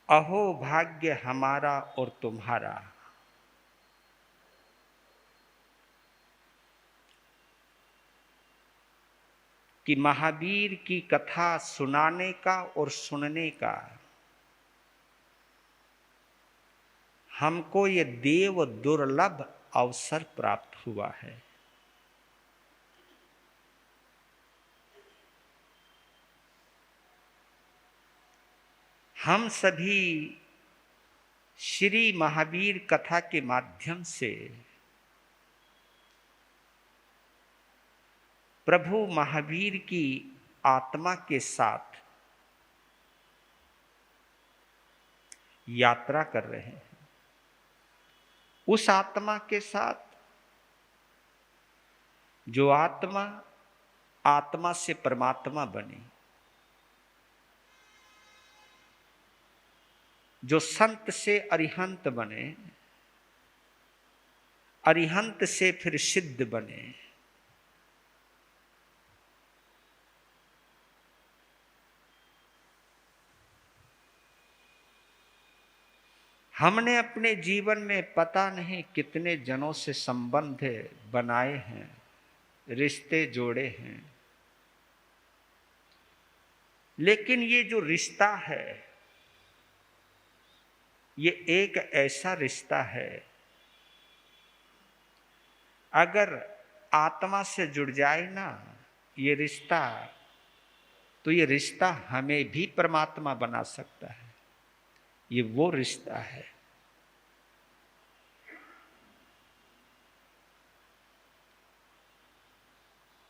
अहो भाग्य हमारा और तुम्हारा, कि महावीर की कथा सुनाने का और सुनने का हमको ये देव दुर्लभ अवसर प्राप्त हुआ है। हम सभी श्री महावीर कथा के माध्यम से प्रभु महावीर की आत्मा के साथ यात्रा कर रहे हैं। उस आत्मा के साथ जो आत्मा आत्मा से परमात्मा बने, जो संत से अरिहंत बने, अरिहंत से फिर सिद्ध बने, हमने अपने जीवन में पता नहीं कितने जनों से संबंध बनाए हैं, रिश्ते जोड़े हैं, लेकिन ये जो रिश्ता है ये एक ऐसा रिश्ता है, अगर आत्मा से जुड़ जाए ना ये रिश्ता, तो ये रिश्ता हमें भी परमात्मा बना सकता है। ये वो रिश्ता है।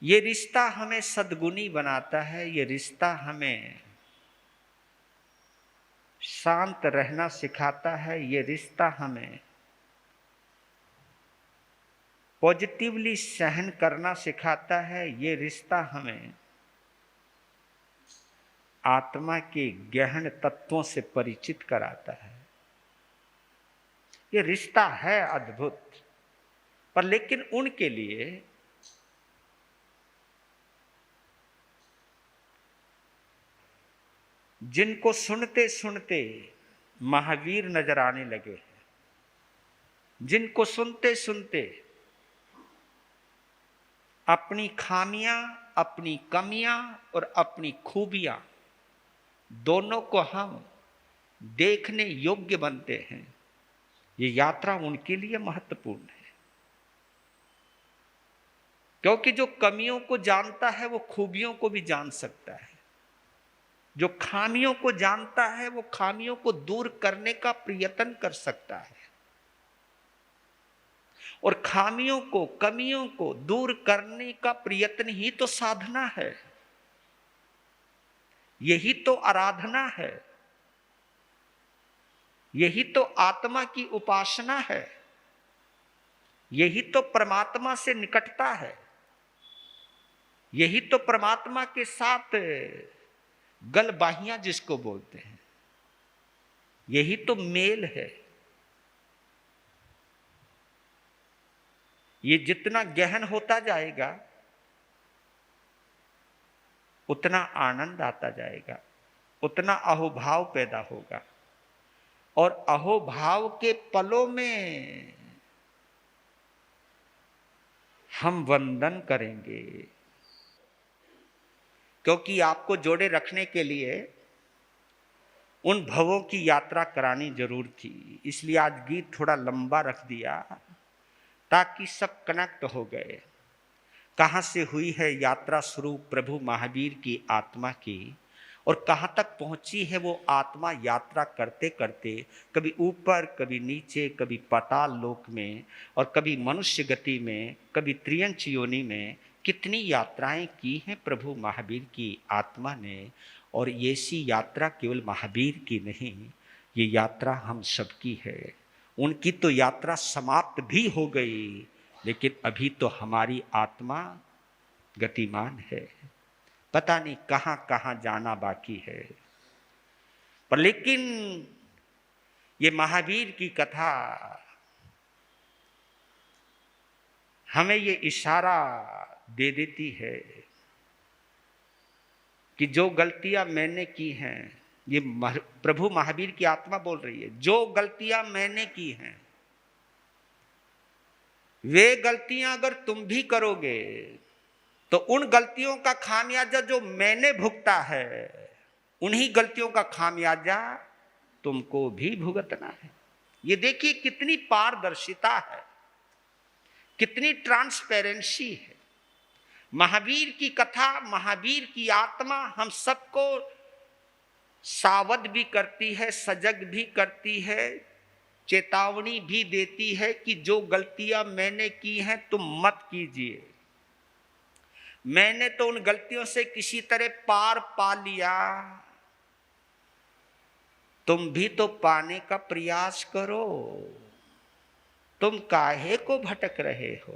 ये रिश्ता हमें सद्गुणी बनाता है। ये रिश्ता हमें शांत रहना सिखाता है। ये रिश्ता हमें पॉजिटिवली सहन करना सिखाता है। ये रिश्ता हमें आत्मा के गहन तत्वों से परिचित कराता है। ये रिश्ता है अद्भुत, पर लेकिन उनके लिए जिनको सुनते सुनते महावीर नजर आने लगे, जिनको सुनते सुनते अपनी खामियां, अपनी कमियां और अपनी खूबियां दोनों को हम देखने योग्य बनते हैं, ये यात्रा उनके लिए महत्वपूर्ण है। क्योंकि जो कमियों को जानता है वो खूबियों को भी जान सकता है। जो खामियों को जानता है वो खामियों को दूर करने का प्रयत्न कर सकता है। और खामियों को, कमियों को दूर करने का प्रयत्न ही तो साधना है, यही तो आराधना है, यही तो आत्मा की उपासना है, यही तो परमात्मा से निकटता है, यही तो परमात्मा के साथ गलबाहियां जिसको बोलते हैं, यही तो मेल है। ये जितना गहन होता जाएगा उतना आनंद आता जाएगा, उतना अहोभाव पैदा होगा। और अहोभाव के पलों में हम वंदन करेंगे, क्योंकि आपको जोड़े रखने के लिए उन भवों की यात्रा करानी जरूर थी। इसलिए आज गीत थोड़ा लंबा रख दिया ताकि सब कनेक्ट हो गए। कहाँ से हुई है यात्रा शुरू प्रभु महावीर की आत्मा की, और कहाँ तक पहुंची है वो आत्मा यात्रा करते करते, कभी ऊपर, कभी नीचे, कभी पाताल लोक में, और कभी मनुष्य गति में, कभी त्रियंच योनि में। कितनी यात्राएं की हैं प्रभु महावीर की आत्मा ने। और ये सी यात्रा केवल महावीर की नहीं, ये यात्रा हम सबकी है। उनकी तो यात्रा समाप्त भी हो गई, लेकिन अभी तो हमारी आत्मा गतिमान है। पता नहीं कहां कहां जाना बाकी है, पर लेकिन ये महावीर की कथा हमें ये इशारा दे देती है कि जो गलतियां मैंने की हैं, ये प्रभु महावीर की आत्मा बोल रही है। जो गलतियां मैंने की हैं, वे गलतियां अगर तुम भी करोगे तो उन गलतियों का खामियाजा जो मैंने भुगता है, उन्हीं गलतियों का खामियाजा तुमको भी भुगतना है। ये देखिए कितनी पारदर्शिता है, कितनी ट्रांसपेरेंसी है। महावीर की कथा, महावीर की आत्मा हम सबको सावध भी करती है, सजग भी करती है, चेतावनी भी देती है कि जो गलतियां मैंने की हैं तुम मत कीजिए। मैंने तो उन गलतियों से किसी तरह पार पा लिया, तुम भी तो पाने का प्रयास करो। तुम काहे को भटक रहे हो?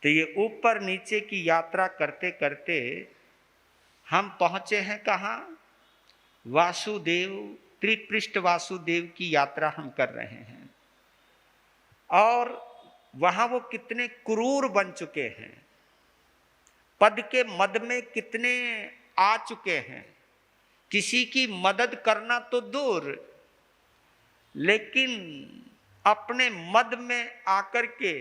तो ये ऊपर नीचे की यात्रा करते करते हम पहुंचे हैं कहां? वासुदेव, त्रिपृष्ठ वासुदेव की यात्रा हम कर रहे हैं। और वहां वो कितने क्रूर बन चुके हैं, पद के मद में कितने आ चुके हैं। किसी की मदद करना तो दूर, लेकिन अपने मद में आकर के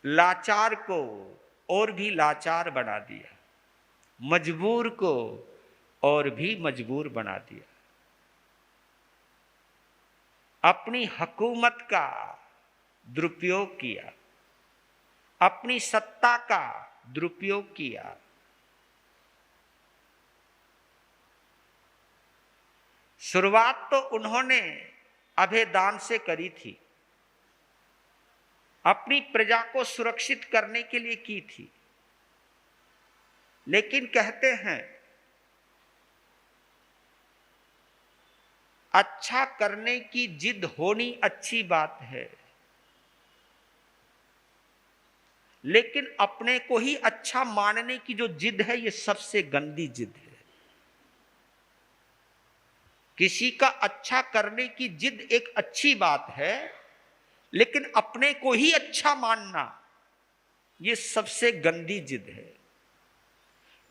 लाचार को और भी लाचार बना दिया, मजबूर को और भी मजबूर बना दिया। अपनी हुकूमत का दुरुपयोग किया, अपनी सत्ता का दुरुपयोग किया। शुरुआत तो उन्होंने अभेदान से करी थी, अपनी प्रजा को सुरक्षित करने के लिए की थी। लेकिन कहते हैं अच्छा करने की जिद होनी अच्छी बात है, लेकिन अपने को ही अच्छा मानने की जो जिद है, ये सबसे गंदी जिद है। किसी का अच्छा करने की जिद एक अच्छी बात है, लेकिन अपने को ही अच्छा मानना ये सबसे गंदी जिद है।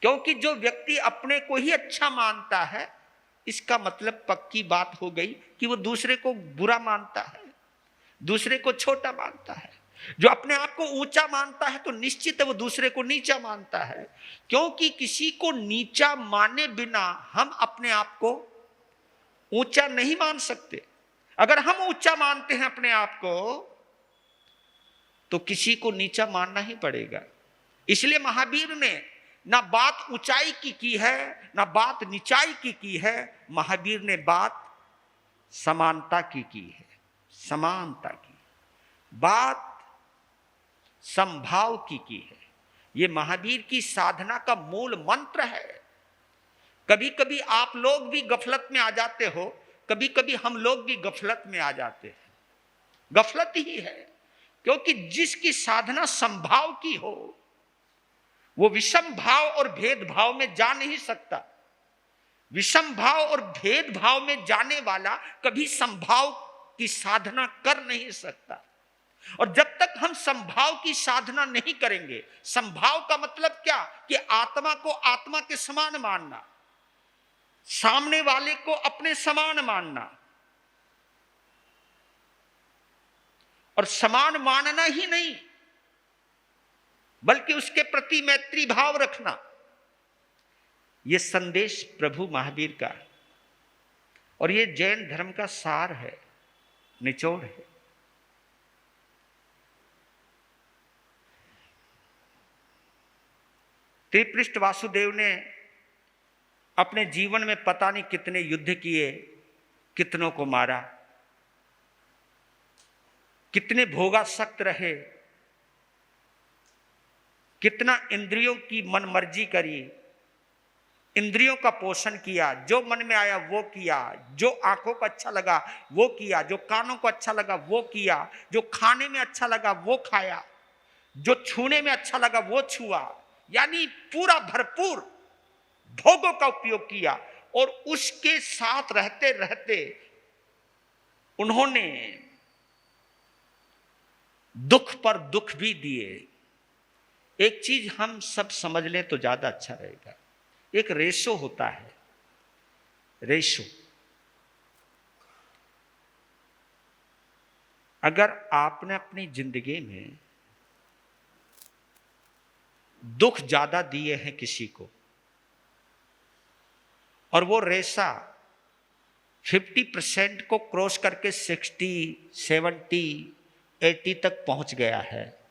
क्योंकि जो व्यक्ति अपने को ही अच्छा मानता है, इसका मतलब पक्की बात हो गई कि वो दूसरे को बुरा मानता है, दूसरे को छोटा मानता है। जो अपने आप को ऊंचा मानता है तो निश्चित है वो दूसरे को नीचा मानता है। क्योंकि किसी को नीचा माने बिना हम अपने आप को ऊंचा नहीं मान सकते। अगर हम ऊंचा मानते हैं अपने आप को, तो किसी को नीचा मानना ही पड़ेगा। इसलिए महावीर ने ना बात ऊंचाई की है, ना बात नीचाई की है। महावीर ने बात समानता की है, समानता की बात, समभाव की है। ये महावीर की साधना का मूल मंत्र है। कभी कभी आप लोग भी गफलत में आ जाते हो, कभी कभी हम लोग भी गफलत में आ जाते हैं। गफलत ही है, क्योंकि जिसकी साधना समभाव की हो, वो विषम भाव और भेदभाव में जा नहीं सकता। विषम भाव और भेदभाव में जाने वाला कभी समभाव की साधना कर नहीं सकता। और जब तक हम समभाव की साधना नहीं करेंगे, समभाव का मतलब क्या? कि आत्मा को आत्मा के समान मानना, सामने वाले को अपने समान मानना। और समान मानना ही नहीं, बल्कि उसके प्रति मैत्री भाव रखना। यह संदेश प्रभु महावीर का, और यह जैन धर्म का सार है, निचोड़ है। त्रिपृष्ठ वासुदेव ने अपने जीवन में पता नहीं कितने युद्ध किए, कितनों को मारा, कितने भोगासक्त रहे, कितना इंद्रियों की मनमर्जी करी, इंद्रियों का पोषण किया। जो मन में आया वो किया, जो आंखों को अच्छा लगा वो किया, जो कानों को अच्छा लगा वो किया, जो खाने में अच्छा लगा वो खाया, जो छूने में अच्छा लगा वो छुआ। यानी पूरा भरपूर भोगों का उपयोग किया। और उसके साथ रहते रहते उन्होंने दुख पर दुख भी दिए, एक चीज हम सब समझ लें तो ज्यादा अच्छा रहेगा। एक रेशो होता है, रेशो। अगर आपने अपनी जिंदगी में दुख ज्यादा दिए हैं किसी को, और वो रेशा 50% को क्रॉस करके 60, 70, 80 तक पहुंच गया है,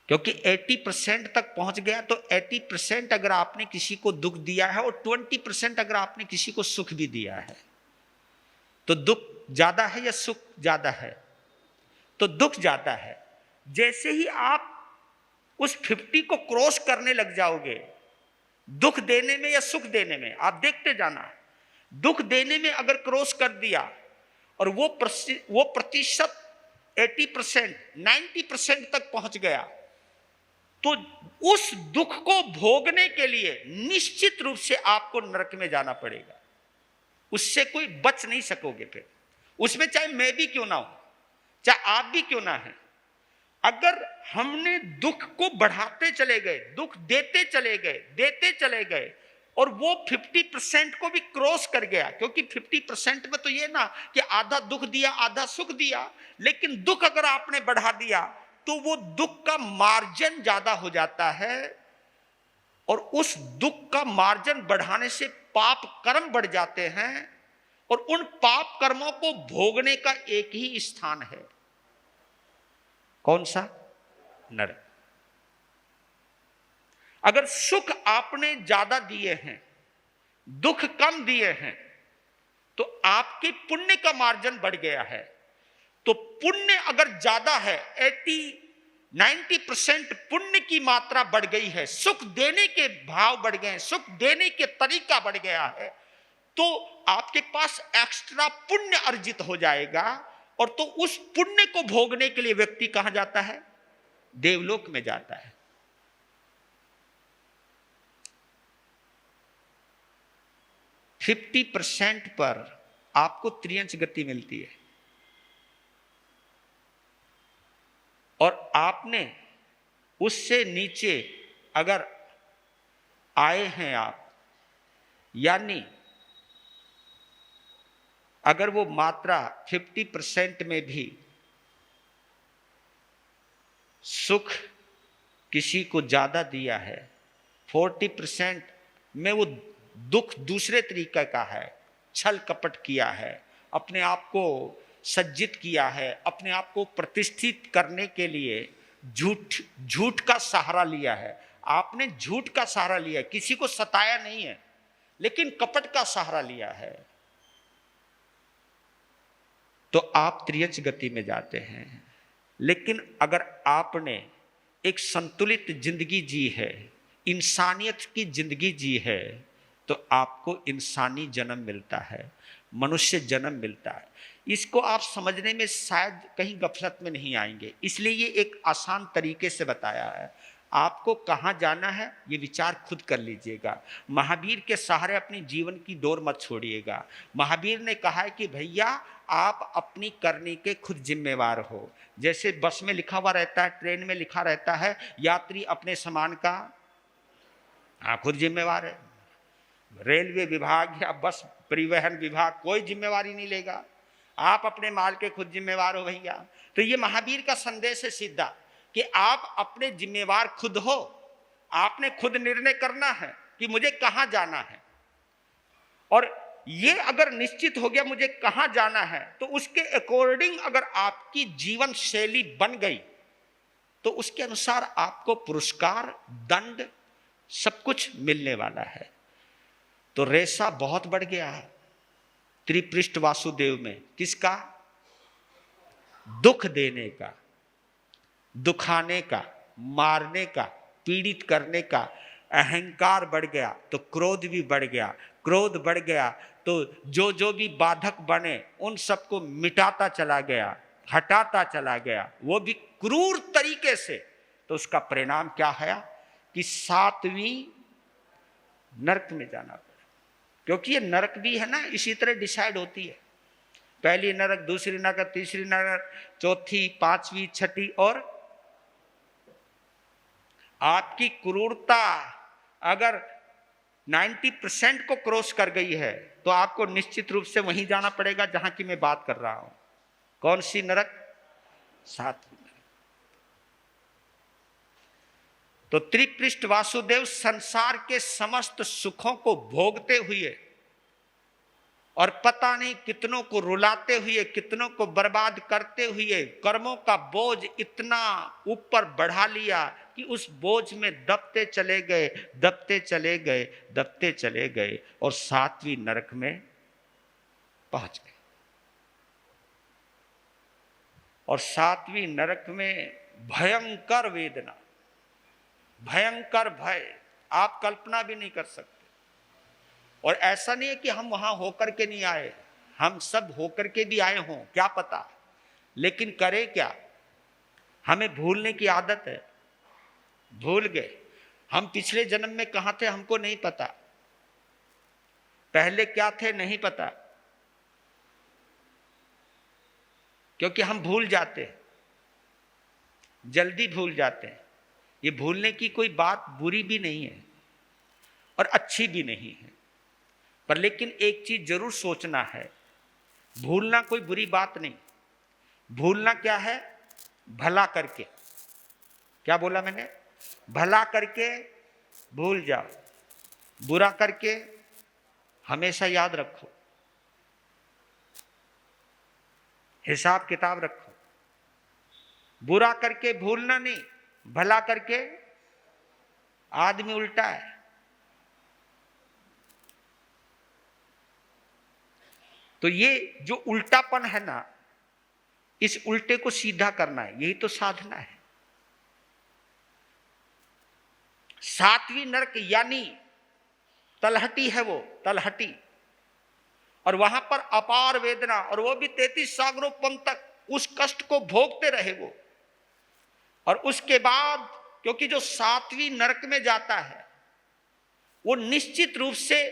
क्योंकि 80% तक पहुंच गया, तो 80% अगर आपने किसी को दुख दिया है और 20% अगर आपने किसी को सुख भी दिया है, तो दुख ज्यादा है या सुख ज्यादा है? तो दुख ज्यादा है। जैसे ही आप उस 50 को क्रॉस करने लग जाओगे, दुख देने में या सुख देने में, आप देखते जाना, दुख देने में अगर क्रॉस कर दिया और वो प्रतिशत 80%, 90% तक पहुंच गया, तो उस दुख को भोगने के लिए निश्चित रूप से आपको नरक में जाना पड़ेगा। उससे कोई बच नहीं सकोगे फिर। उसमें चाहे मैं भी क्यों ना हूं, चाहे आप भी क्यों ना हैं। अगर हमने दुख को बढ़ाते चले गए, दुख देते चले गए और वो 50% को भी क्रॉस कर गया, क्योंकि 50% में तो ये ना कि आधा दुख दिया आधा सुख दिया, लेकिन दुख अगर आपने बढ़ा दिया तो वो दुख का मार्जिन ज्यादा हो जाता है, और उस दुख का मार्जिन बढ़ाने से पाप कर्म बढ़ जाते हैं, और उन पाप कर्मों को भोगने का एक ही स्थान है, कौन सा? नरक। अगर सुख आपने ज्यादा दिए हैं, दुख कम दिए हैं, तो आपके पुण्य का मार्जिन बढ़ गया है। तो पुण्य अगर ज्यादा है, 80-90% पुण्य की मात्रा बढ़ गई है, सुख देने के भाव बढ़ गए हैं, सुख देने के तरीका बढ़ गया है, तो आपके पास एक्स्ट्रा पुण्य अर्जित हो जाएगा, और तो उस पुण्य को भोगने के लिए व्यक्ति कहां जाता है? देवलोक में जाता है। । 50% पर आपको त्रियंश गति मिलती है, और आपने उससे नीचे अगर आए हैं आप, यानी अगर वो मात्रा 50% में भी सुख किसी को ज्यादा दिया है, 40% में वो दुख दूसरे तरीके का है, छल कपट किया है, अपने आप को सज्जित किया है, अपने आप को प्रतिष्ठित करने के लिए झूठ का सहारा लिया है। आपने झूठ का सहारा लिया है, किसी को सताया नहीं है, लेकिन कपट का सहारा लिया है, तो आप त्रियंश गति में जाते हैं। लेकिन अगर आपने एक संतुलित जिंदगी जी है, इंसानियत की जिंदगी जी है, तो आपको इंसानी जन्म मिलता है, मनुष्य जन्म मिलता है। इसको आप समझने में शायद कहीं गफलत में नहीं आएंगे, इसलिए ये एक आसान तरीके से बताया है। आपको कहाँ जाना है ये विचार खुद कर लीजिएगा। महावीर के सहारे अपनी जीवन की डोर मत छोड़िएगा। महावीर ने कहा है कि भैया आप अपनी करनी के खुद जिम्मेवार हो। जैसे बस में लिखा हुआ रहता है, ट्रेन में लिखा रहता है, यात्री अपने सामान का खुद जिम्मेवार है। रेलवे विभाग या बस परिवहन विभाग कोई जिम्मेवारी नहीं लेगा, आप अपने माल के खुद जिम्मेवार हो भैया। तो ये महावीर का संदेश है सीधा कि आप अपने जिम्मेवार खुद हो, आपने खुद निर्णय करना है कि मुझे कहां जाना है, और ये अगर निश्चित हो गया मुझे कहां जाना है, तो उसके अकॉर्डिंग अगर आपकी जीवन शैली बन गई, तो उसके अनुसार आपको पुरस्कार, दंड, सब कुछ मिलने वाला है। तो रेशा बहुत बढ़ गया है त्रिपृष्ठ वासुदेव में, किसका? दुख देने का, दुखाने का, मारने का, पीड़ित करने का। अहंकार बढ़ गया तो क्रोध भी बढ़ गया, क्रोध बढ़ गया तो जो जो भी बाधक बने उन सबको मिटाता चला गया, हटाता चला गया, वो भी क्रूर तरीके से। तो उसका परिणाम क्या है कि 7वीं नरक में जाना पड़ा, क्योंकि ये नरक भी है ना इसी तरह डिसाइड होती है। पहली नरक, दूसरी नरक, तीसरी नरक, चौथी, पांचवी, छठी। और आपकी क्रूरता अगर 90% को क्रॉस कर गई है तो आपको निश्चित रूप से वहीं जाना पड़ेगा जहां की मैं बात कर रहा हूं। कौन सी नरक? सातवीं नरक। तो त्रिपृष्ठ वासुदेव संसार के समस्त सुखों को भोगते हुए और पता नहीं कितनों को रुलाते हुए, कितनों को बर्बाद करते हुए कर्मों का बोझ इतना ऊपर बढ़ा लिया कि उस बोझ में दबते चले गए, दबते चले गए, दबते चले गए और सातवीं नरक में पहुंच गए। और सातवीं नरक में भयंकर वेदना, भयंकर भय, आप कल्पना भी नहीं कर सकते। और ऐसा नहीं है कि हम वहां होकर के नहीं आए, हम सब होकर के भी आए हों, क्या पता। लेकिन करें क्या? हमें भूलने की आदत है, भूल गए। हम पिछले जन्म में कहां थे हमको नहीं पता, पहले क्या थे नहीं पता, क्योंकि हम भूल जाते हैं, जल्दी भूल जाते हैं। ये भूलने की कोई बात बुरी भी नहीं है और अच्छी भी नहीं है, पर लेकिन एक चीज जरूर सोचना है, भूलना कोई बुरी बात नहीं। भूलना क्या है? भला करके। क्या बोला मैंने? भला करके भूल जाओ, बुरा करके हमेशा याद रखो, हिसाब किताब रखो। बुरा करके भूलना नहीं, भला करके। आदमी उल्टा है। तो ये जो उल्टापन है ना, इस उल्टे को सीधा करना है, यही तो साधना है। सातवीं नरक यानी तलहटी है, वो तलहटी, और वहां पर अपार वेदना, और वो भी 33 सागरों पम तक उस कष्ट को भोगते रहे वो। और उसके बाद, क्योंकि जो सातवीं नरक में जाता है वो निश्चित रूप से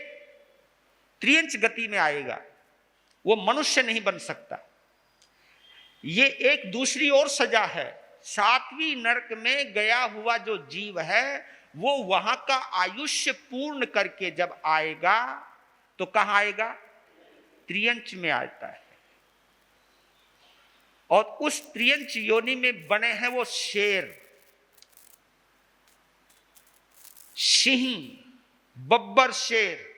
त्रियंच गति में आएगा, वो मनुष्य नहीं बन सकता। ये एक दूसरी ओर सजा है। सातवीं नरक में गया हुआ जो जीव है वो वहां का आयुष्य पूर्ण करके जब आएगा तो कहां आएगा? त्रियंच में आता है। और उस त्रियंच योनि में बने हैं वो शेर, सिंह, बब्बर शेर।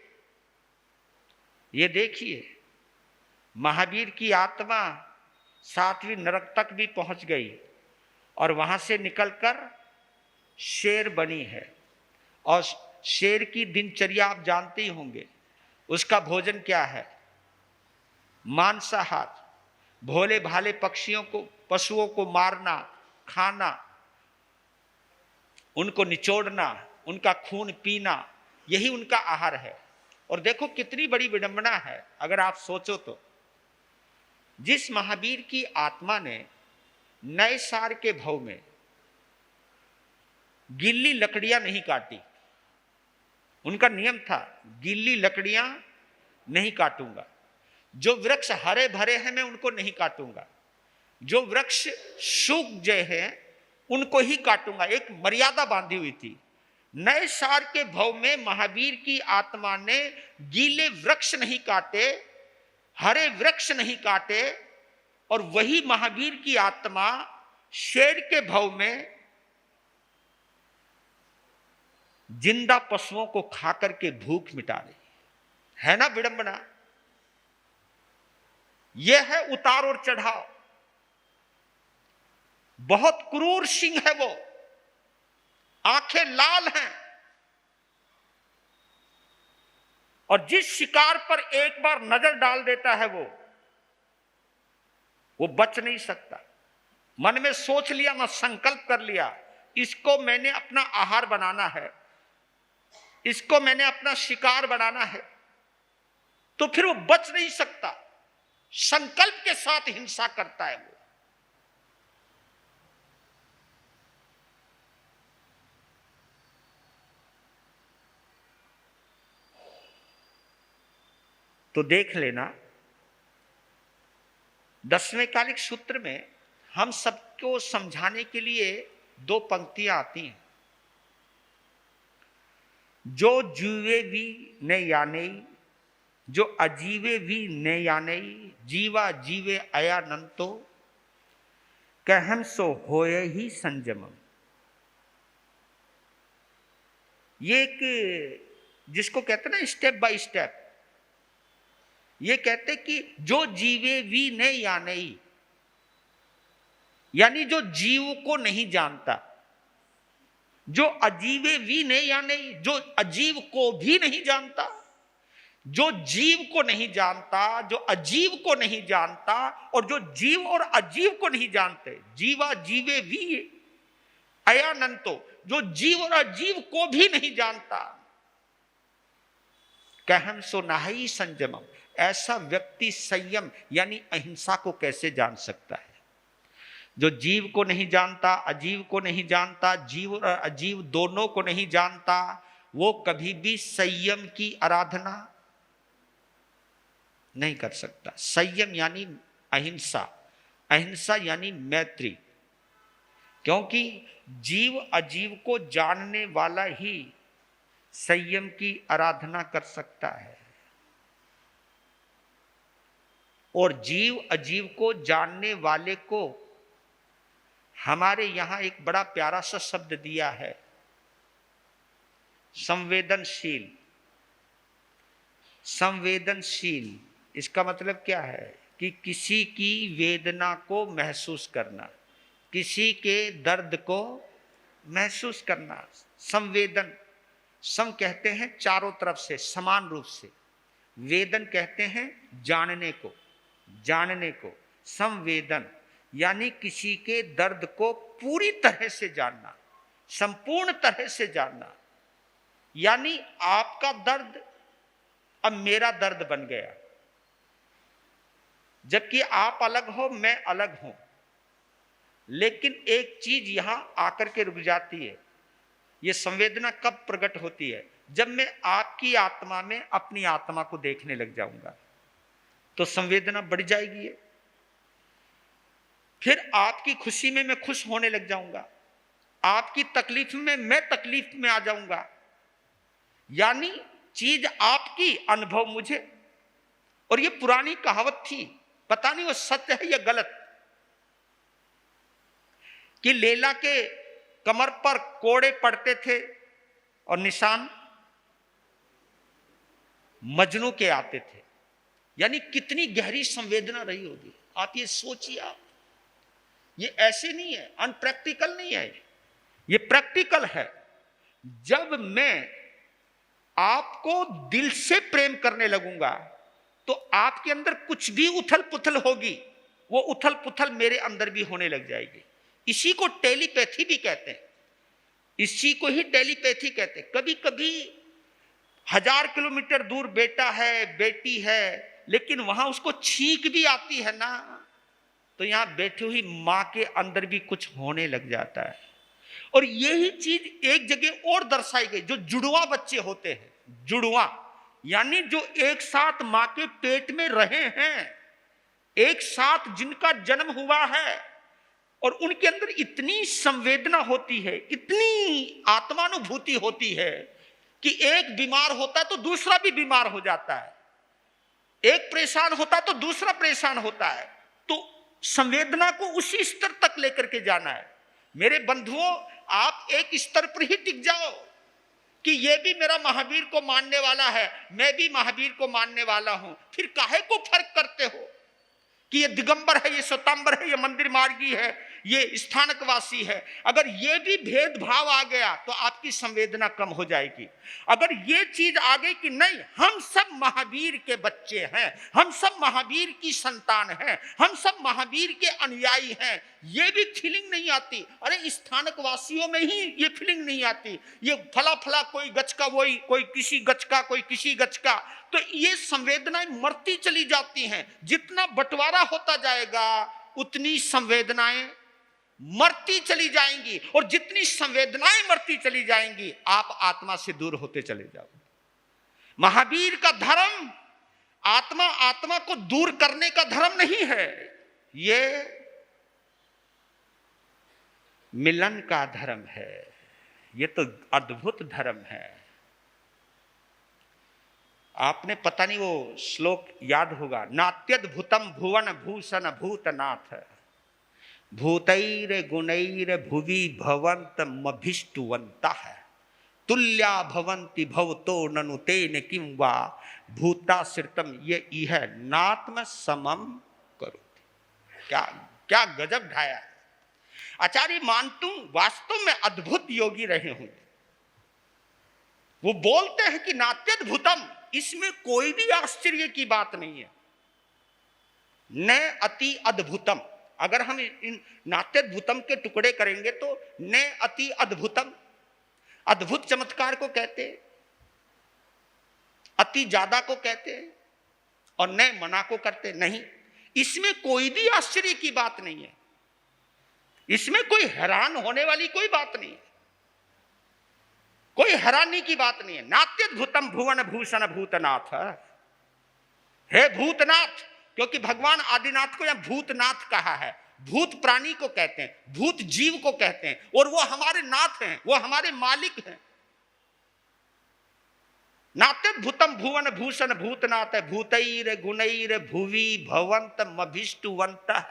ये देखिए, महावीर की आत्मा सातवीं नरक तक भी पहुंच गई और वहां से निकलकर शेर बनी है। और शेर की दिनचर्या आप जानते ही होंगे, उसका भोजन क्या है? मांसाहार, भोले भाले पक्षियों को, पशुओं को मारना, खाना, उनको निचोड़ना, उनका खून पीना, यही उनका आहार है। और देखो कितनी बड़ी विडंबना है अगर आप सोचो तो। जिस महावीर की आत्मा ने नए सार के भव में गीली लकड़ियां नहीं काटी, उनका नियम था गीली लकड़ियां नहीं काटूंगा, जो वृक्ष हरे भरे हैं मैं उनको नहीं काटूंगा, जो वृक्ष सूख गए हैं उनको ही काटूंगा, एक मर्यादा बांधी हुई थी। नए सार के भव में महावीर की आत्मा ने गीले वृक्ष नहीं काटे, हरे वृक्ष नहीं काटे, और वही महावीर की आत्मा शेर के भव में जिंदा पशुओं को खाकर के भूख मिटा रही है ना विडंबना। यह है उतार और चढ़ाव। बहुत क्रूर सिंह है वो, आंखें लाल हैं, और जिस शिकार पर एक बार नजर डाल देता है वो बच नहीं सकता। मन में सोच लिया ना, संकल्प कर लिया, इसको मैंने अपना आहार बनाना है, इसको मैंने अपना शिकार बनाना है, तो फिर वो बच नहीं सकता। संकल्प के साथ हिंसा करता है वो। तो देख लेना, 10वें कालिक सूत्र में हम सबको समझाने के लिए 2 पंक्तियां आती हैं। जो जीवे भी न याने, जो अजीवे भी न याने, जीवा जीवे अयानंतो, कहम सो होए ही संयमम। ये एक जिसको कहते हैं ना स्टेप बाय स्टेप, ये कहते कि जो जीवे भी न याने, यानी जो जीव को नहीं जानता, जो अजीवे भी नहीं या नहीं, जो अजीव को भी नहीं जानता, जो जीव को नहीं जानता, जो अजीव को नहीं जानता, और जो जीव और अजीव को नहीं जानते, जीवा जीवे भी अयानंतो, जो जीव और अजीव को भी नहीं जानता, कहम सो नाहि संयमम, ऐसा व्यक्ति संयम यानी अहिंसा को कैसे जान सकता है? जो जीव को नहीं जानता, अजीव को नहीं जानता, जीव और अजीव दोनों को नहीं जानता, वो कभी भी संयम की आराधना नहीं कर सकता। संयम यानी अहिंसा, अहिंसा यानी मैत्री, क्योंकि जीव अजीव को जानने वाला ही संयम की आराधना कर सकता है, और जीव अजीव को जानने वाले को हमारे यहां एक बड़ा प्यारा सा शब्द दिया है, संवेदनशील। संवेदनशील इसका मतलब क्या है कि किसी की वेदना को महसूस करना, किसी के दर्द को महसूस करना। संवेदन, सम कहते हैं चारों तरफ से समान रूप से, वेदन कहते हैं जानने को, जानने को। संवेदन यानी किसी के दर्द को पूरी तरह से जानना, संपूर्ण तरह से जानना। यानी आपका दर्द अब मेरा दर्द बन गया, जबकि आप अलग हो, मैं अलग हूं, लेकिन एक चीज यहां आकर के रुक जाती है। यह संवेदना कब प्रकट होती है? जब मैं आपकी आत्मा में अपनी आत्मा को देखने लग जाऊंगा, तो संवेदना बढ़ जाएगी। फिर आपकी खुशी में मैं खुश होने लग जाऊंगा, आपकी तकलीफ में मैं तकलीफ में आ जाऊंगा। यानी चीज आपकी, अनुभव मुझे। और ये पुरानी कहावत थी, पता नहीं वो सत्य है या गलत, कि लैला के कमर पर कोड़े पड़ते थे और निशान मजनू के आते थे। यानी कितनी गहरी संवेदना रही होगी, आप ये सोचिए। आप ये ऐसे नहीं है, अनप्रैक्टिकल नहीं है, ये प्रैक्टिकल है। जब मैं आपको दिल से प्रेम करने लगूंगा, तो आपके अंदर कुछ भी उथल पुथल होगी, वो उथल पुथल मेरे अंदर भी होने लग जाएगी। इसी को टेलीपैथी भी कहते हैं, इसी को ही टेलीपैथी कहते हैं। कभी कभी 1000 किलोमीटर दूर बेटा है, बेटी है, लेकिन वहां उसको छींक भी आती है ना, तो यहां बैठी हुई मां के अंदर भी कुछ होने लग जाता है। और यही चीज एक जगह और दर्शाई गई, जो जुड़वा बच्चे होते हैं, जुड़वा यानी जो एक साथ मां के पेट में रहे हैं, एक साथ जिनका जन्म हुआ है, और उनके अंदर इतनी संवेदना होती है, इतनी आत्मानुभूति होती है कि एक बीमार होता है तो दूसरा भी बीमार हो जाता है, एक परेशान होता है तो दूसरा परेशान होता है। तो संवेदना को उसी स्तर तक लेकर के जाना है। मेरे बंधुओं, आप एक स्तर पर ही टिक जाओ कि ये भी मेरा महावीर को मानने वाला है, मैं भी महावीर को मानने वाला हूं। फिर काहे को फर्क करते हो कि ये दिगंबर है, ये श्वेतांबर है, ये मंदिर मार्गी है, ये स्थानकवासी है? अगर ये भी भेदभाव आ गया तो आपकी संवेदना कम हो जाएगी। अगर ये चीज आ गई कि नहीं, हम सब महावीर के बच्चे हैं, हम सब महावीर की संतान हैं, हम सब महावीर के अनुयायी हैं, ये भी फीलिंग नहीं आती। अरे स्थानकवासियों में ही ये फीलिंग नहीं आती, ये फला फला कोई गच का, वही कोई किसी गच का, कोई किसी गच का, तो ये संवेदनाएं मरती चली जाती हैं। जितना बंटवारा होता जाएगा उतनी संवेदनाएं मरती चली जाएंगी, और जितनी संवेदनाएं मरती चली जाएंगी, आप आत्मा से दूर होते चले जाओगे। महावीर का धर्म आत्मा को दूर करने का धर्म नहीं है, ये मिलन का धर्म है, ये तो अद्भुत धर्म है। आपने पता नहीं वो श्लोक याद होगा, नात्यद्भुतम भुवन भूषण भूतनाथ भूतैर गुणैर भुवि भवंत मभिष्टुवंतः तुल्या भवंति भवतो ननु तेन किं वा भूताश्रितम ये इह नात्म समम करो। क्या क्या गजब ढाया है। आचार्य मानतुंग वास्तव में अद्भुत योगी रहे होंगे। वो बोलते हैं कि नात्यद्भुतम, इसमें कोई भी आश्चर्य की बात नहीं है। न अति अद्भुतम, अगर हम इन नात्यद्भुतम के टुकड़े करेंगे तो न अति अद्भुतम, अद्भुत चमत्कार को कहते, अति ज्यादा को कहते, और न मना को करते नहीं। इसमें कोई भी आश्चर्य की बात नहीं है, इसमें कोई हैरान होने वाली कोई बात नहीं है, कोई हैरानी की बात नहीं है। नात्यद्भुतम भुवन भूषण भूतनाथ, हे भूतनाथ, क्योंकि भगवान आदिनाथ को यहां भूतनाथ कहा है। भूत प्राणी को कहते हैं, भूत जीव को कहते हैं, और वो हमारे नाथ हैं, वो हमारे मालिक हैं। नात्यद्भुतम भुवन भूषण भूतनाथ भूतैर गुणैर भुवि भवंत मभिष्टुवंतः।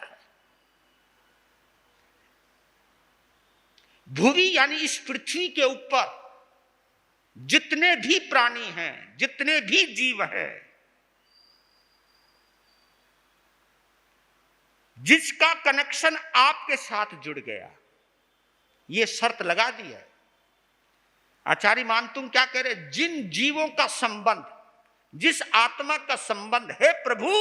भुवि यानी इस पृथ्वी के ऊपर जितने भी प्राणी हैं, जितने भी जीव हैं, जिसका कनेक्शन आपके साथ जुड़ गया, ये शर्त लगा दी है। आचार्य मानतुंग क्या कह रहे, जिन जीवों का संबंध, जिस आत्मा का संबंध है प्रभु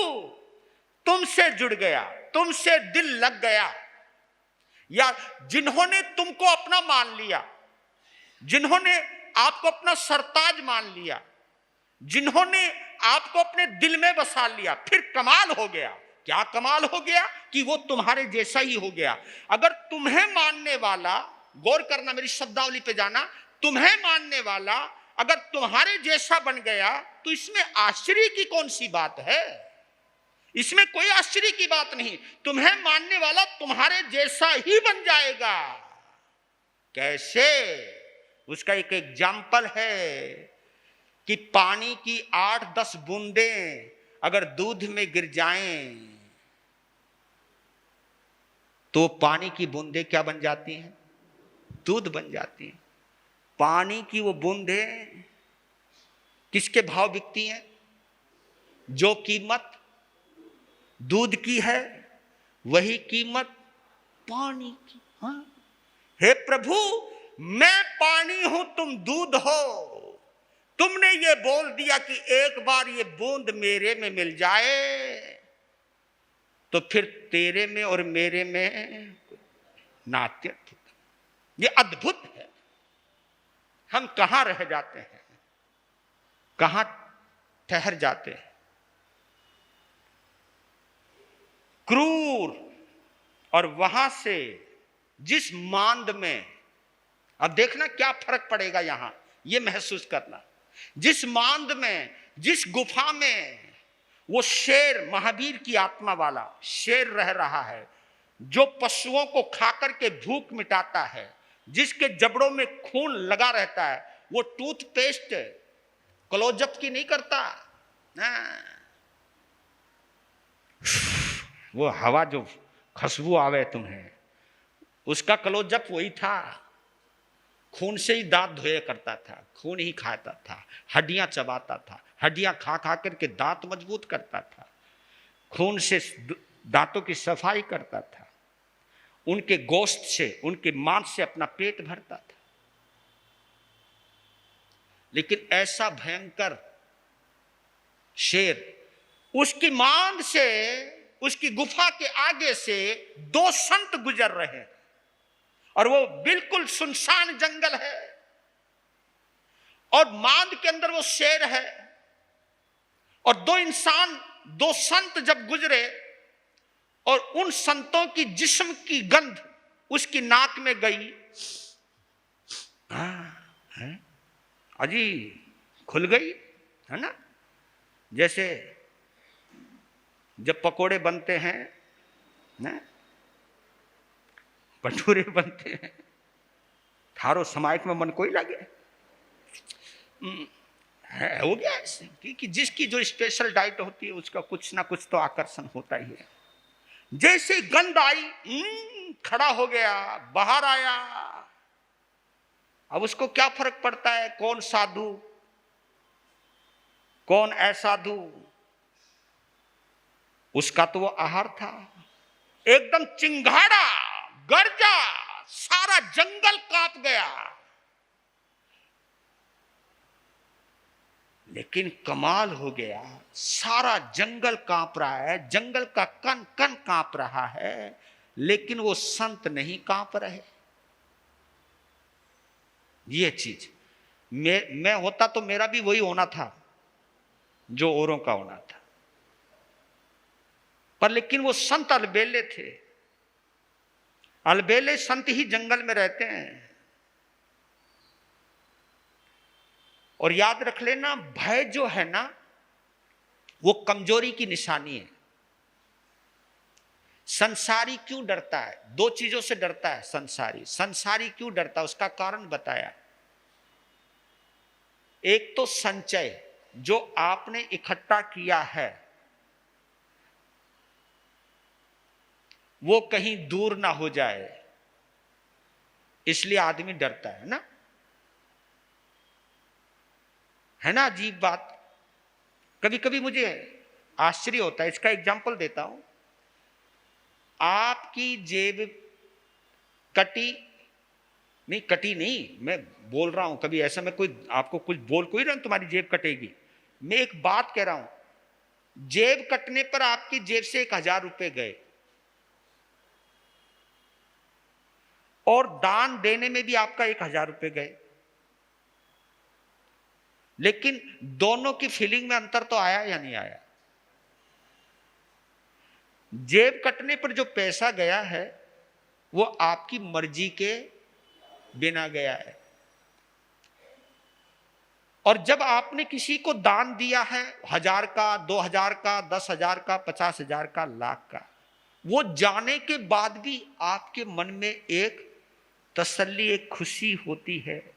तुमसे जुड़ गया, तुमसे दिल लग गया, या जिन्होंने तुमको अपना मान लिया, जिन्होंने आपको अपना सरताज मान लिया, जिन्होंने आपको अपने दिल में बसा लिया, फिर कमाल हो गया। क्या कमाल हो गया कि वो तुम्हारे जैसा ही हो गया। अगर तुम्हें मानने वाला, गौर करना मेरी शब्दावली पे जाना, तुम्हें मानने वाला अगर तुम्हारे जैसा बन गया तो इसमें आश्चर्य की कौन सी बात है? इसमें कोई आश्चर्य की बात नहीं। तुम्हें मानने वाला तुम्हारे जैसा ही बन जाएगा। कैसे? उसका एक एग्जाम्पल है कि पानी की 8-10 बूंदें अगर दूध में गिर जाएं तो पानी की बूंदें क्या बन जाती हैं? दूध बन जाती हैं। पानी की वो बूंदें किसके भाव बिकती हैं? जो कीमत दूध की है वही कीमत पानी की। हाँ, हे प्रभु मैं पानी हूं, तुम दूध हो। तुमने ये बोल दिया कि एक बार ये बूंद मेरे में मिल जाए तो फिर तेरे में और मेरे में नात्य। ये अद्भुत है। हम कहां रह जाते हैं, कहां ठहर जाते हैं। क्रूर, और वहां से जिस मांद में, अब देखना क्या फर्क पड़ेगा यहां, यह महसूस करना। जिस मांद में, जिस गुफा में वो शेर, महावीर की आत्मा वाला शेर रह रहा है, जो पशुओं को खाकर के भूख मिटाता है, जिसके जबड़ों में खून लगा रहता है, वो टूथपेस्ट क्लोजअप की नहीं करता ना। वो हवा जो खुशबू आवे तुम्हें, उसका क्लोजअप वही था। खून से ही दांत धोया करता था, खून ही खाता था, हड्डियां चबाता था, हड्डियां खा खा करके दांत मजबूत करता था, खून से दांतों की सफाई करता था, उनके गोश्त से, उनके मांस से अपना पेट भरता था। लेकिन ऐसा भयंकर शेर, उसकी मांद से, उसकी गुफा के आगे से 2 संत गुजर रहे हैं और वो बिल्कुल सुनसान जंगल है और मांद के अंदर वो शेर है। और 2 इंसान, 2 संत जब गुजरे और उन संतों की जिस्म की गंध उसकी नाक में गई, अजी खुल गई है ना। जैसे जब पकोड़े बनते हैं ना, भटूरे बनते हैं, थारो समाइक में मन कोई लगे है, हो गया ऐसे कि जिसकी जो स्पेशल डाइट होती है उसका कुछ ना कुछ तो आकर्षण होता ही है। जैसे गंध आई, खड़ा हो गया, बाहर आया। अब उसको क्या फर्क पड़ता है कौन साधु कौन असाधु, उसका तो वो आहार था। एकदम चिंगाड़ा, गर्जा, सारा जंगल कांप गया। लेकिन कमाल हो गया, सारा जंगल कांप रहा है, जंगल का कण कण कांप रहा है, लेकिन वो संत नहीं कांप रहे। ये चीज मैं होता तो मेरा भी वही होना था जो औरों का होना था, पर लेकिन वो संत अलबेले थे। अलबेले संत ही जंगल में रहते हैं। और याद रख लेना, भय जो है ना वो कमजोरी की निशानी है। संसारी क्यों डरता है? दो चीजों से डरता है संसारी क्यों डरता है उसका कारण बताया। एक तो संचय, जो आपने इकट्ठा किया है वो कहीं दूर ना हो जाए, इसलिए आदमी डरता है ना। है ना अजीब बात। कभी कभी मुझे आश्चर्य होता है, इसका एग्जांपल देता हूं। आपकी जेब कटी नहीं, मैं बोल रहा हूं, कभी ऐसा मैं कोई आपको कुछ बोल कोई रहा हूं तुम्हारी जेब कटेगी, मैं एक बात कह रहा हूं। जेब कटने पर आपकी जेब से 1000 रुपए गए, और दान देने में भी आपका 1000 रुपए गए, लेकिन दोनों की फीलिंग में अंतर तो आया या नहीं आया? जेब कटने पर जो पैसा गया है वो आपकी मर्जी के बिना गया है, और जब आपने किसी को दान दिया है 1000 का, 2000 का, 10,000 का, 50,000 का, लाख का, वो जाने के बाद भी आपके मन में एक तसल्ली, एक खुशी होती है।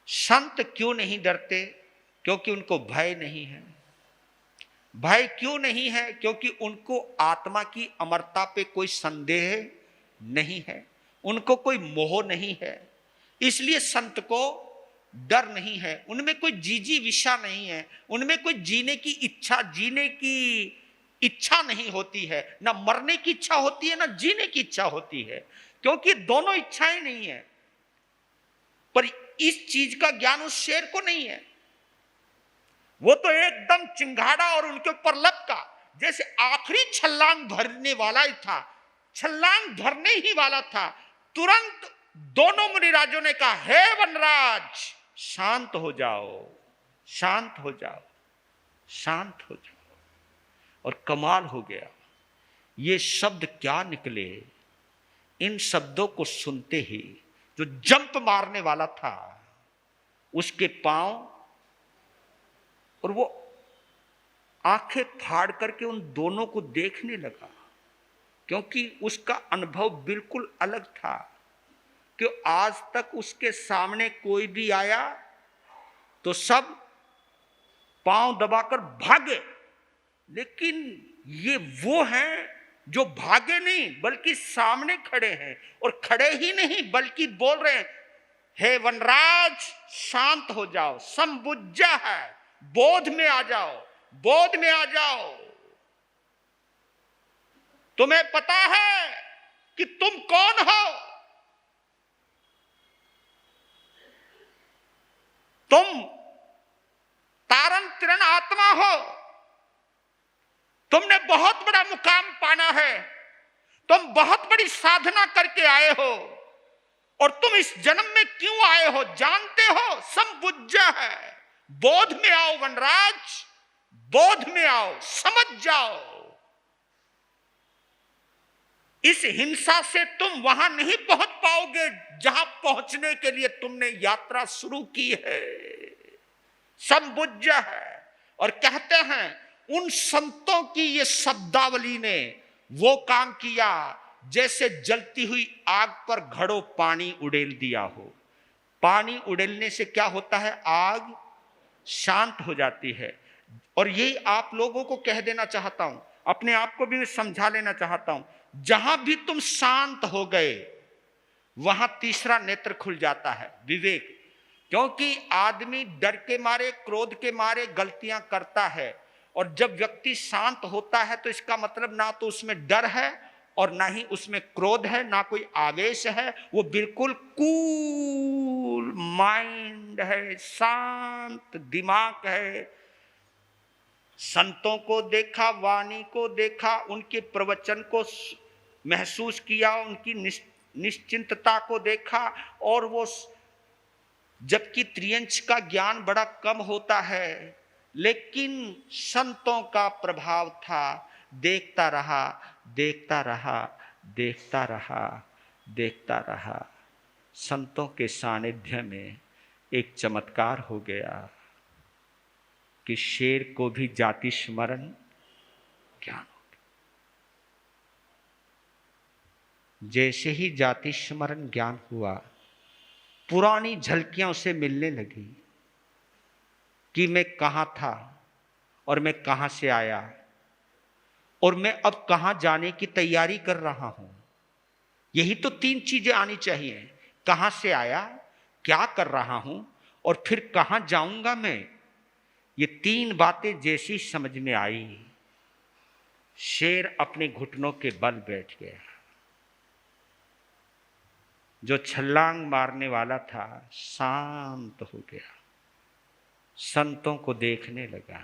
संत क्यों नहीं डरते? क्योंकि उनको भय नहीं है। भय क्यों नहीं है? क्योंकि उनको आत्मा की अमरता पे कोई संदेह नहीं है, उनको कोई मोह नहीं है, इसलिए संत को डर नहीं है। उनमें कोई जीजी विषा नहीं है, उनमें कोई जीने की इच्छा नहीं होती है। ना मरने की इच्छा होती है, ना जीने की इच्छा होती है, क्योंकि दोनों इच्छाएं नहीं है। पर इस चीज का ज्ञान उस शेर को नहीं है। वो तो एकदम चिंगाड़ा और उनके ऊपर लपका, जैसे आखिरी छलांग भरने वाला ही था, छलांग भरने ही वाला था। तुरंत दोनों मुनिराजों ने कहा, हे वनराज शांत हो जाओ, शांत हो जाओ, शांत हो जाओ। और कमाल हो गया, ये शब्द क्या निकले। इन शब्दों को सुनते ही जो जंप मारने वाला था उसके पांव, और वो आंखें फाड़ करके उन दोनों को देखने लगा, क्योंकि उसका अनुभव बिल्कुल अलग था कि आज तक उसके सामने कोई भी आया तो सब पांव दबाकर भागे, लेकिन ये वो हैं जो भागे नहीं बल्कि सामने खड़े हैं, और खड़े ही नहीं बल्कि बोल रहे हैं, हे वनराज शांत हो जाओ, संबुज्जा है, बोध में आ जाओ, बोध में आ जाओ। तुम्हें पता है कि तुम कौन हो? तुम तारण तिरण आत्मा हो, तुमने बहुत बड़ा मुकाम पाना है, तुम बहुत बड़ी साधना करके आए हो, और तुम इस जन्म में क्यों आए हो जानते हो? संबुज्जा है, बोध में आओ वनराज, बोध में आओ, समझ जाओ। इस हिंसा से तुम वहां नहीं पहुंच पाओगे जहां पहुंचने के लिए तुमने यात्रा शुरू की है। संबुज्जा है, और कहते हैं उन संतों की ये शब्दावली ने वो काम किया जैसे जलती हुई आग पर घड़ों पानी उड़ेल दिया हो। पानी उड़ेलने से क्या होता है? आग शांत हो जाती है। और यही आप लोगों को कह देना चाहता हूं, अपने आप को भी मैं समझा लेना चाहता हूं, जहां भी तुम शांत हो गए वहां तीसरा नेत्र खुल जाता है, विवेक। क्योंकि आदमी डर के मारे, क्रोध के मारे गलतियां करता है, और जब व्यक्ति शांत होता है तो इसका मतलब ना तो उसमें डर है और ना ही उसमें क्रोध है, ना कोई आवेश है, वो बिल्कुल कूल माइंड है, शांत दिमाग है। संतों को देखा, वाणी को देखा, उनके प्रवचन को महसूस किया, उनकी निश्चिंतता को देखा, और वो जबकि त्रियंच का ज्ञान बड़ा कम होता है लेकिन संतों का प्रभाव था। देखता रहा, देखता रहा, देखता रहा, देखता रहा। संतों के सानिध्य में एक चमत्कार हो गया कि शेर को भी जाति स्मरण ज्ञान हो गया। जैसे ही जाति स्मरण ज्ञान हुआ, पुरानी झलकियां उसे मिलने लगी कि मैं कहां था और मैं कहां से आया और मैं अब कहां जाने की तैयारी कर रहा हूं। यही तो तीन चीजें आनी चाहिए, कहां से आया, क्या कर रहा हूं और फिर कहां जाऊंगा मैं। ये तीन बातें जैसी समझ में आई, शेर अपने घुटनों के बल बैठ गया। जो छलांग मारने वाला था शांत हो गया, संतों को देखने लगा।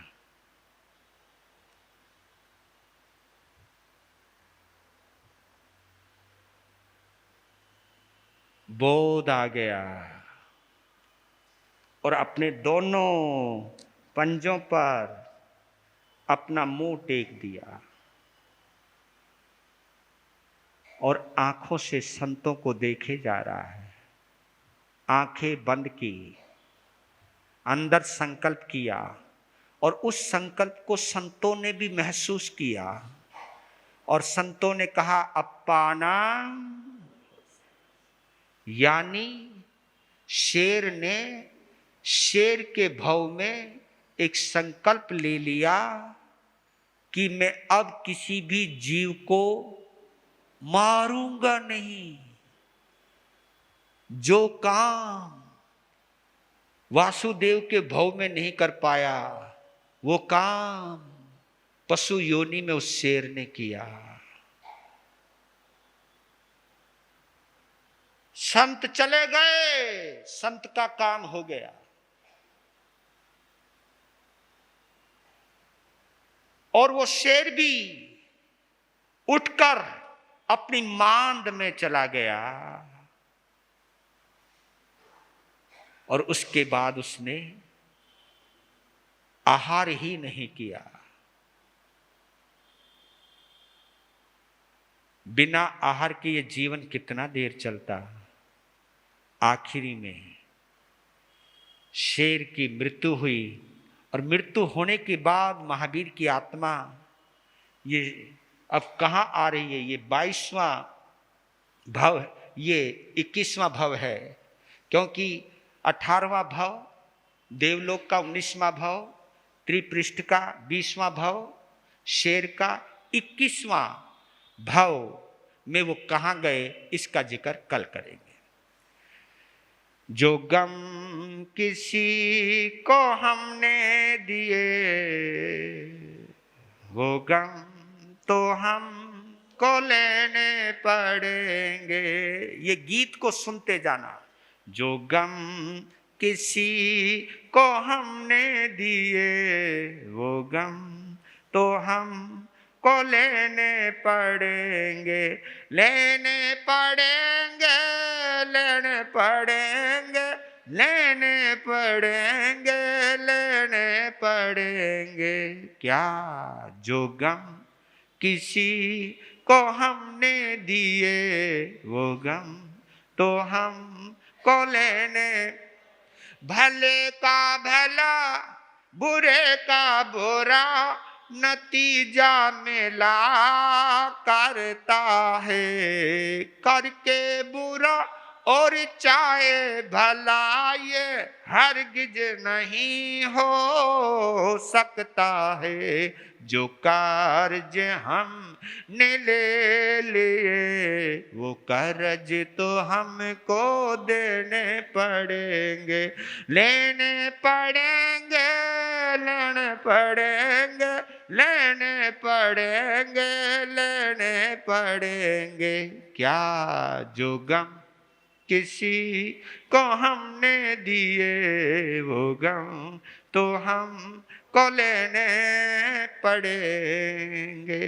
बोध आ गया और अपने दोनों पंजों पर अपना मुंह टेक दिया और आंखों से संतों को देखे जा रहा है। आंखें बंद की, अंदर संकल्प किया और उस संकल्प को संतों ने भी महसूस किया और संतों ने कहा अप्पाना, यानी शेर ने शेर के भाव में एक संकल्प ले लिया कि मैं अब किसी भी जीव को मारूंगा नहीं। जो काम वासुदेव के भाव में नहीं कर पाया वो काम पशु योनि में उस शेर ने किया। संत चले गए, संत का काम हो गया। और वो शेर भी उठकर अपनी मांद में चला गया और उसके बाद उसने आहार ही नहीं किया। बिना आहार के ये जीवन कितना देर चलता। आखिरी में शेर की मृत्यु हुई और मृत्यु होने के बाद महावीर की आत्मा ये अब कहाँ आ रही है? ये 22वां भव, ये 21वां भव है, क्योंकि 18वां भव देवलोक का, 19वां भव त्रिपृष्ठ का, 20वां भव शेर का, 21वां भव में वो कहाँ गए इसका जिक्र कल करेंगे। जो गम किसी को हमने दिए वो गम तो हमको लेने पड़ेंगे। ये गीत को सुनते जाना। जो गम किसी को हमने दिए वो गम तो हमको लेने पड़ेंगे, लेने पड़ेंगे, लेने पड़ेंगे, लेने पड़ेंगे, लेने पड़ेंगे। क्या? जो गम किसी को हमने दिए वो गम तो हमको लेने, भले का भला बुरे का बुरा नतीजा मिला करता है, करके बुरा और चाहे भला ये हरगिज नहीं हो सकता है। जो कार्य हमने ले लिए वो कर्ज तो हमको देने पड़ेंगे, लेने पड़ेंगे, लेने पड़ेंगे, लेने पड़ेंगे, लेने पड़ेंगे। क्या जो गम किसी को हमने दिए वो गम तो हम को लेने पड़ेंगे।